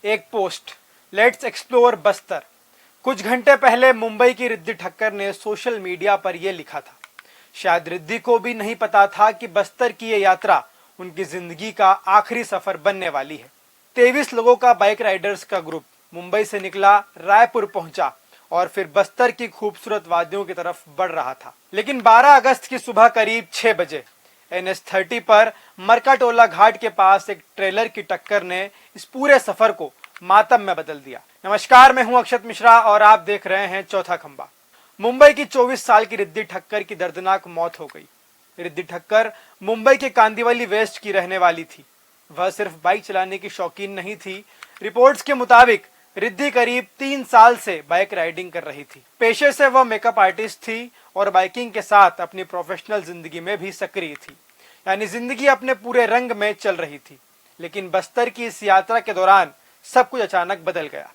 एक post, let's explore Bastar. कुछ घंटे पहले मुंबई की रिद्धि ठक्कर ने सोशल मीडिया पर यह लिखा था। शायद रिद्धि को भी नहीं पता था कि बस्तर की यह यात्रा उनकी जिंदगी का आखिरी सफर बनने वाली है। 23 लोगों का बाइक राइडर्स का ग्रुप मुंबई से निकला, रायपुर पहुंचा और फिर बस्तर की खूबसूरत वादियों की तरफ बढ़ रहा था। लेकिन 12 अगस्त की सुबह करीब 6 बजे NH30 पर मरकाटोला घाट के पास एक ट्रेलर की टक्कर ने इस पूरे सफर को मातम में बदल दिया। नमस्कार, मैं हूं अक्षत मिश्रा और आप देख रहे हैं चौथा खंबा। मुंबई की 24 साल की रिद्धि ठक्कर की दर्दनाक मौत हो गई। रिद्धि ठक्कर मुंबई के कांदिवली वेस्ट की रहने वाली थी। वह सिर्फ बाइक चलाने की शौकीन नहीं थी। रिपोर्ट्स के मुताबिक रिद्धि करीब 3 साल से बाइक राइडिंग कर रही थी। पेशे से वह मेकअप आर्टिस्ट थी और बाइकिंग के साथ अपनी प्रोफेशनल जिंदगी में भी सक्रिय थी, यानी जिंदगी अपने पूरे रंग में चल रही थी। लेकिन बस्तर की इस यात्रा के दौरान सब कुछ अचानक बदल गया।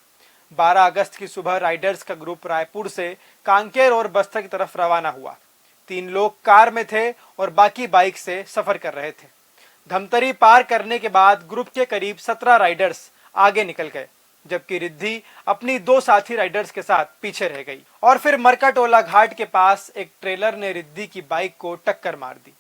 12 अगस्त की सुबह राइडर्स का ग्रुप रायपुर से कांकेर और बस्तर की तरफ रवाना हुआ। 3 लोग कार में थे और बाकी बाइक से सफर कर रहे थे। धमतरी पार करने के बाद ग्रुप के करीब 17 राइडर्स आगे निकल गए, जबकि रिद्धि अपनी 2 साथी राइडर्स के साथ पीछे रह गई। और फिर मरकाटोला घाट के पास एक ट्रेलर ने रिद्धि की बाइक को टक्कर मार दी।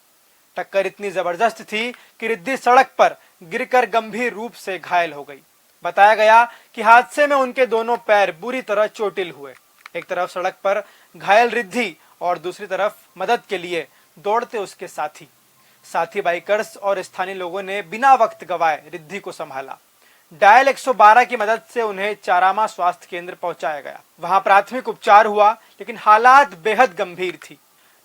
टक्कर इतनी जबरदस्त थी कि रिद्धि सड़क पर गिरकर गंभीर रूप से घायल हो गई। बताया गया कि हादसे में उनके दोनों पैर बुरी तरह चोटिल हुए। एक तरफ सड़क पर घायल रिद्धि और दूसरी तरफ मदद के लिए दौड़ते उसके साथी बाइकर्स और स्थानीय लोगों ने बिना वक्त गवाए रिद्धि को संभाला। डायल 112 की मदद से उन्हें चारामा स्वास्थ्य केंद्र पहुंचाया गया। वहां प्राथमिक उपचार हुआ, लेकिन हालात बेहद गंभीर थी।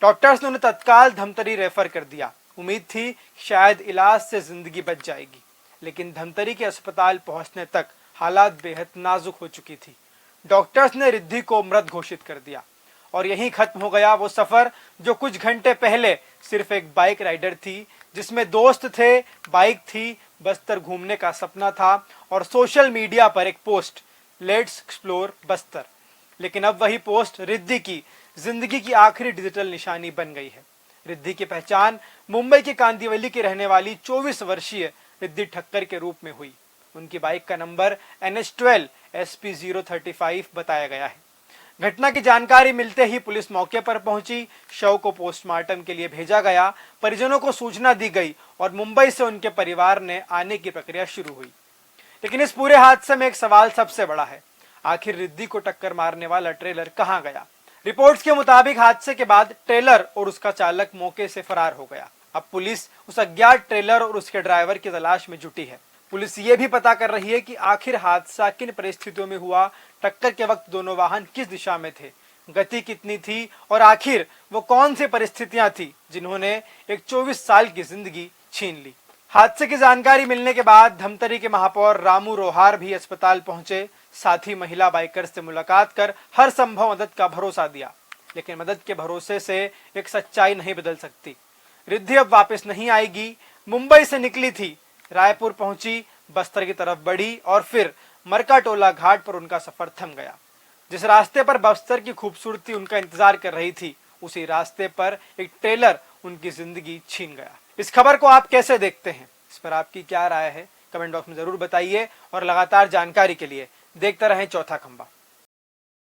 डॉक्टर्स ने उन्हें तत्काल धमतरी रेफर कर दिया। उम्मीद थी शायद इलाज से जिंदगी बच जाएगी, लेकिन धमतरी के अस्पताल पहुंचने तक हालात बेहद नाजुक हो चुकी थी। डॉक्टर्स ने रिद्धि को मृत घोषित कर दिया और यहीं खत्म हो गया वो सफर जो कुछ घंटे पहले सिर्फ एक बाइक राइडर थी, जिसमें दोस्त थे, बाइक थी, बस्तर घूमने का सपना था और सोशल मीडिया पर एक पोस्ट, लेट्स एक्सप्लोर बस्तर। लेकिन अब वही पोस्ट रिद्धि की जिंदगी की आखिरी डिजिटल निशानी बन गई है। रिद्धि की पहचान मुंबई के कांदिवली की रहने वाली 24 वर्षीय रिद्धि ठक्कर के रूप में हुई। उनकी बाइक का नंबर NH12 SP035 बताया गया है। घटना की जानकारी मिलते ही पुलिस मौके पर पहुंची। शव को पोस्टमार्टम के लिए भेजा गया। परिजनों को सूचना दी गई और मुंबई से उनके परिवार ने आने की प्रक्रिया शुरू हुई। लेकिन इस पूरे हादसे में एक सवाल सबसे बड़ा है, आखिर रिद्धि को टक्कर मारने वाला ट्रेलर कहां गया? रिपोर्ट्स के मुताबिक हादसे के बाद ट्रेलर और उसका चालक मौके से फरार हो गया। अब पुलिस उस अज्ञात ट्रेलर और उसके ड्राइवर की तलाश में जुटी है। पुलिस ये भी पता कर रही है कि आखिर हादसा किन परिस्थितियों में हुआ, टक्कर के वक्त दोनों वाहन किस दिशा में थे, गति कितनी थी और आखिर वो कौन सी परिस्थितियां थी जिन्होंने एक 24 साल की जिंदगी छीन ली। हादसे की जानकारी मिलने के बाद धमतरी के महापौर रामू रोहार भी अस्पताल पहुंचे। साथ ही महिला बाइकर्स से मुलाकात कर हर संभव मदद का भरोसा दिया। लेकिन मदद के भरोसे से एक सच्चाई नहीं बदल सकती। रिद्धि अब वापस नहीं आएगी। मुंबई से निकली थी, रायपुर पहुंची, बस्तर की तरफ बढ़ी और फिर मरकाटोला घाट पर उनका सफर थम गया। जिस रास्ते पर बस्तर की खूबसूरती उनका इंतजार कर रही थी, उसी रास्ते पर एक ट्रेलर उनकी जिंदगी छीन गया। इस खबर को आप कैसे देखते हैं? इस पर आपकी क्या राय है? कमेंट बॉक्स में जरूर बताइए और लगातार जानकारी के लिए देखते रहें चौथा खंबा।